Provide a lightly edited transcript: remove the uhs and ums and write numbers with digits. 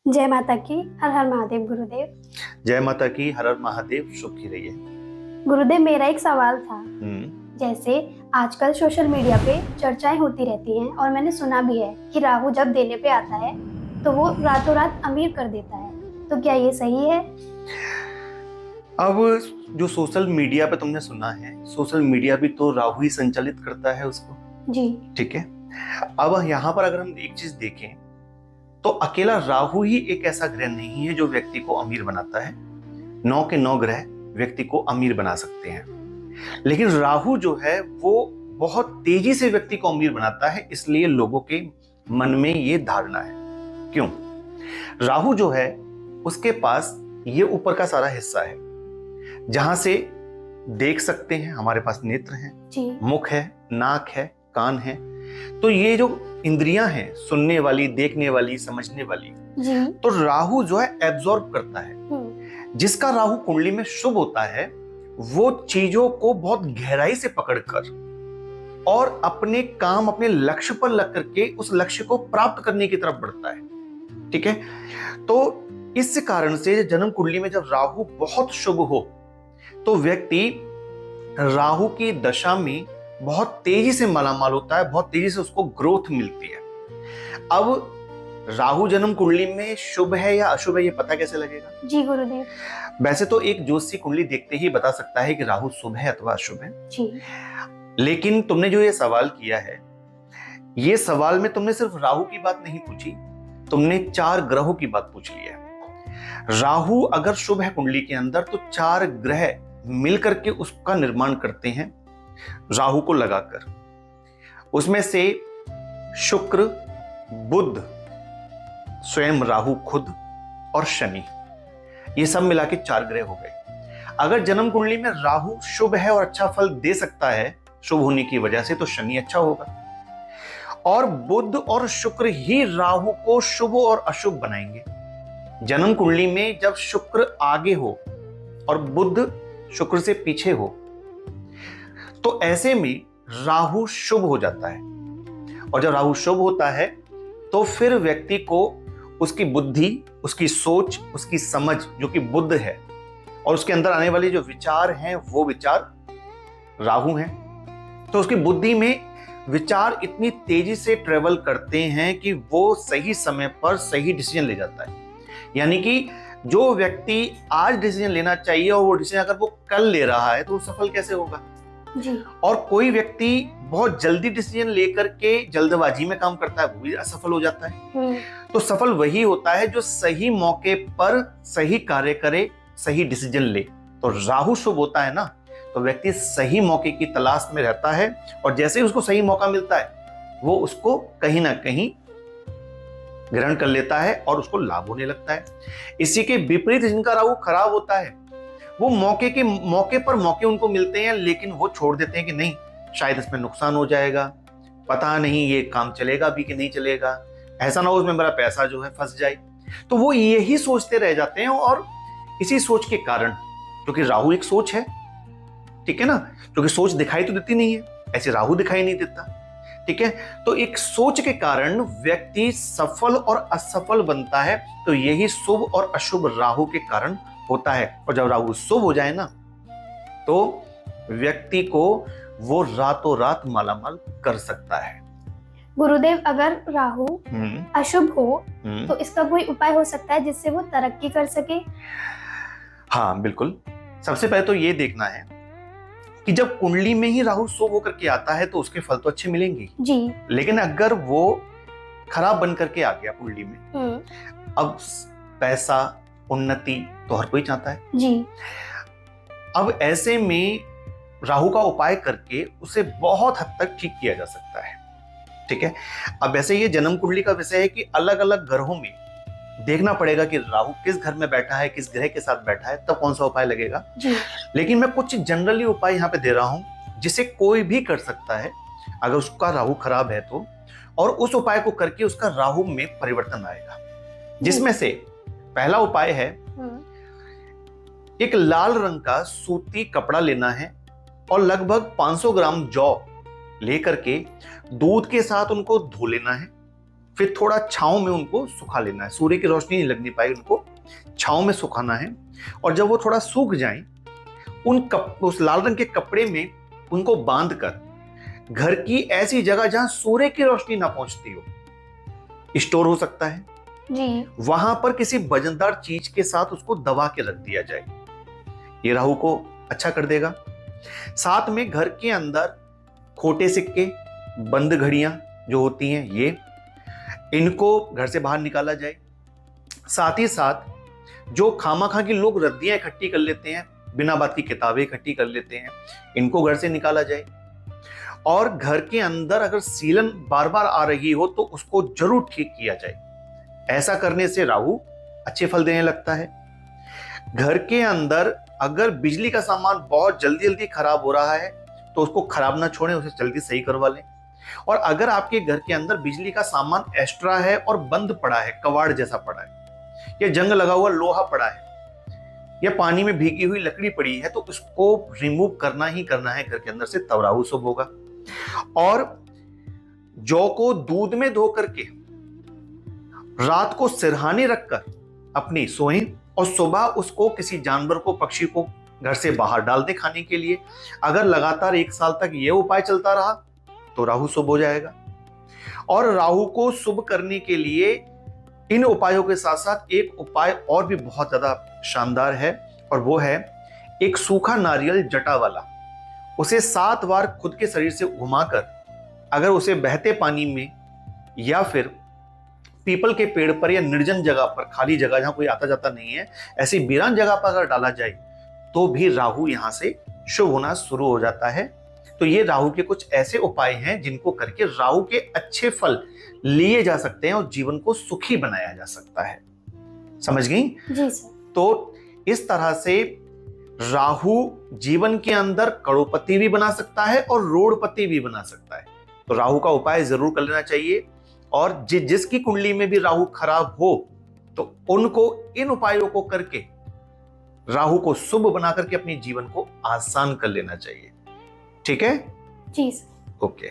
जय माता की। हर हर महादेव गुरुदेव। जय माता की। हर हर महादेव। सुखी रहिए। गुरुदेव, मेरा एक सवाल था। जैसे आजकल सोशल मीडिया पे चर्चाएं होती रहती हैं और मैंने सुना भी है कि राहु जब देने पे आता है तो वो रातों रात अमीर कर देता है, तो क्या ये सही है? अब जो सोशल मीडिया पे तुमने सुना है, सोशल मीडिया भी तो राहु ही संचालित करता है उसको। जी। ठीक है। अब यहाँ पर अगर हम एक चीज देखें तो अकेला राहु ही एक ऐसा ग्रह नहीं है जो व्यक्ति को अमीर बनाता है। 9 के 9 ग्रह व्यक्ति को अमीर बना सकते हैं, लेकिन राहु जो है वो बहुत तेजी से व्यक्ति को अमीर बनाता है। इसलिए लोगों के मन में ये धारणा है। क्यों? राहु जो है उसके पास ये ऊपर का सारा हिस्सा है जहां से देख सकते हैं। हमारे पास नेत्र हैं, मुख है, नाक है, कान है। तो ये जो इंद्रियां हैं, सुनने वाली, देखने वाली, समझने वाली, तो राहु जो है एब्जॉर्ब करता है। जिसका राहु कुंडली में शुभ होता है वो चीजों को बहुत गहराई से पकड़कर और अपने काम, अपने लक्ष्य पर लग करके उस लक्ष्य को प्राप्त करने की तरफ बढ़ता है। ठीक है। तो इस कारण से जन्म कुंडली में जब राहु बहुत शुभ हो तो व्यक्ति राहु की दशा में बहुत तेजी से मालामाल होता है, बहुत तेजी से उसको ग्रोथ मिलती है। अब राहु जन्म कुंडली में शुभ है या अशुभ है ये पता कैसे लगेगा? जी गुरुदेव। वैसे तो एक ज्योतिषी कुंडली देखते ही बता सकता है कि राहु शुभ है अथवा अशुभ है। जी। लेकिन तुमने जो ये सवाल किया है, ये सवाल में तुमने सिर्फ राहु की बात नहीं पूछी, तुमने 4 ग्रहों की बात पूछ ली है। राहु अगर शुभ है कुंडली के अंदर तो 4 ग्रह मिलकर के उसका निर्माण करते हैं राहु को लगाकर। उसमें से शुक्र, बुध, स्वयं राहु खुद और शनि, ये सब मिला के 4 ग्रह हो गए। अगर जन्म कुंडली में राहु शुभ है और अच्छा फल दे सकता है शुभ होने की वजह से, तो शनि अच्छा होगा। और बुध और शुक्र ही राहु को शुभ और अशुभ बनाएंगे। जन्म कुंडली में जब शुक्र आगे हो और बुध शुक्र से पीछे हो तो ऐसे में राहु शुभ हो जाता है। और जब राहु शुभ होता है तो फिर व्यक्ति को उसकी बुद्धि, उसकी सोच, उसकी समझ जो कि बुध है, और उसके अंदर आने वाले जो विचार हैं वो विचार राहु हैं। तो उसकी बुद्धि में विचार इतनी तेजी से ट्रेवल करते हैं कि वो सही समय पर सही डिसीजन ले जाता है। यानी कि जो व्यक्ति आज डिसीजन लेना चाहिए और वो डिसीजन अगर वो कल ले रहा है तो वो सफल कैसे होगा? जी। और कोई व्यक्ति बहुत जल्दी डिसीजन लेकर के जल्दबाजी में काम करता है, वो भी असफल हो जाता है। तो सफल वही होता है जो सही मौके पर सही कार्य करे, सही डिसीजन ले। तो राहु शुभ होता है ना, तो व्यक्ति सही मौके की तलाश में रहता है और जैसे ही उसको सही मौका मिलता है वो उसको कहीं ना कहीं ग्रहण कर लेता है और उसको लाभ होने लगता है। इसी के विपरीत जिनका राहु खराब होता है वो मौके पर मौके उनको मिलते हैं, लेकिन वो छोड़ देते हैं कि नहीं, शायद इसमें नुकसान हो जाएगा, पता नहीं ये काम चलेगा भी कि नहीं चलेगा, ऐसा ना हो इसमें मेरा पैसा जो है फंस जाए। तो वो यही सोचते रह जाते हैं और इसी सोच के कारण, क्योंकि राहु एक सोच है, ठीक है ना, क्योंकि सोच दिखाई तो देती नहीं है, ऐसे राहु दिखाई नहीं देता। ठीक है। तो एक सोच के कारण व्यक्ति सफल और असफल बनता है। तो यही शुभ और अशुभ राहु के कारण होता है। और जब राहु शुभ हो जाए ना तो व्यक्ति को वो रातों रात मालामाल कर सकता है। गुरुदेव, अगर राहु अशुभ हो तो इसका कोई उपाय हो सकता है जिससे वो तरक्की कर सके? हाँ बिल्कुल। सबसे पहले तो ये देखना है कि जब कुंडली में ही राहु शुभ होकर के आता है तो उसके फल तो अच्छे मिलेंगे जी। लेकिन अगर वो खराब बन करके आ गया कुंडली में, अब पैसा, उन्नति तो हर कोई चाहता है जी। अब ऐसे में राहु का उपाय करके उसे बहुत हद तक ठीक किया जा सकता है। ठीक है। अब ऐसे ये जन्म कुंडली का विषय है कि अलग अलग ग्रहों में देखना पड़ेगा कि राहु किस घर में बैठा है, किस ग्रह के साथ बैठा है, तब कौन सा उपाय लगेगा जी। लेकिन मैं कुछ जनरली उपाय यहाँ पे दे रहा हूं जिसे कोई भी कर सकता है अगर उसका राहु खराब है तो, और उस उपाय को करके उसका राहु में परिवर्तन आएगा। जिसमें से पहला उपाय है, एक लाल रंग का सूती कपड़ा लेना है और लगभग 500 ग्राम जौ लेकर के दूध के साथ उनको धो लेना है। फिर थोड़ा छांव में उनको सुखा लेना है। सूर्य की रोशनी नहीं लगनी पाएगी, उनको छांव में सुखाना है। और जब वो थोड़ा सूख जाएं, उस लाल रंग के कपड़े में उनको बांधकर घर की ऐसी जगह जहां सूर्य की रोशनी ना पहुंचती हो, स्टोर हो सकता है जी। वहां पर किसी वजनदार चीज के साथ उसको दबा के रख दिया जाए। ये राहु को अच्छा कर देगा। साथ में घर के अंदर खोटे सिक्के, बंद घड़ियां जो होती हैं, ये इनको घर से बाहर निकाला जाए। साथ ही साथ जो खामाखा की लोग रद्दियां इकट्ठी कर लेते हैं, बिना बात की किताबें इकट्ठी कर लेते हैं, इनको घर से निकाला जाए। और घर के अंदर अगर सीलन बार बार आ रही हो तो उसको जरूर ठीक किया जाए। ऐसा करने से राहु अच्छे फल देने लगता है। घर के अंदर अगर बिजली का सामान बहुत जल्दी जल्दी खराब हो रहा है तो उसको खराब ना छोड़ें, उसे जल्दी सही करवा लें। और अगर आपके घर के अंदर बिजली का सामान एक्स्ट्रा है और बंद पड़ा है, कबाड़ जैसा पड़ा है, या जंग लगा हुआ लोहा पड़ा है, या पानी में भीगी हुई लकड़ी पड़ी है, तो उसको रिमूव करना ही करना है घर के अंदर से, तब राहु शुभ होगा। और जौ को दूध में धो करके रात को सिरहाने रखकर अपनी सोएं और सुबह उसको किसी जानवर को, पक्षी को घर से बाहर डाल दे खाने के लिए। अगर लगातार 1 साल तक यह उपाय चलता रहा तो राहु शुभ हो जाएगा। और राहु को शुभ करने के लिए इन उपायों के साथ साथ एक उपाय और भी बहुत ज्यादा शानदार है, और वो है एक सूखा नारियल जटा वाला। उसे 7 बार खुद के शरीर से घुमाकर अगर उसे बहते पानी में या फिर पीपल के पेड़ पर या निर्जन जगह पर, खाली जगह जहां कोई आता जाता नहीं है, ऐसी वीरान जगह पर अगर डाला जाए तो भी राहु यहां से शुभ होना शुरू हो जाता है। तो ये राहु के कुछ ऐसे उपाय हैं जिनको करके राहु के अच्छे फल लिए जा सकते हैं और जीवन को सुखी बनाया जा सकता है। समझ गई? जी सर। तो इस तरह से राहु जीवन के अंदर करोड़पति भी बना सकता है और रोड़पति भी बना सकता है। तो राहु का उपाय जरूर कर लेना चाहिए। और जिसकी कुंडली में भी राहु खराब हो तो उनको इन उपायों को करके राहु को शुभ बना करके अपने जीवन को आसान कर लेना चाहिए। ठीक है? जी सर। ओके।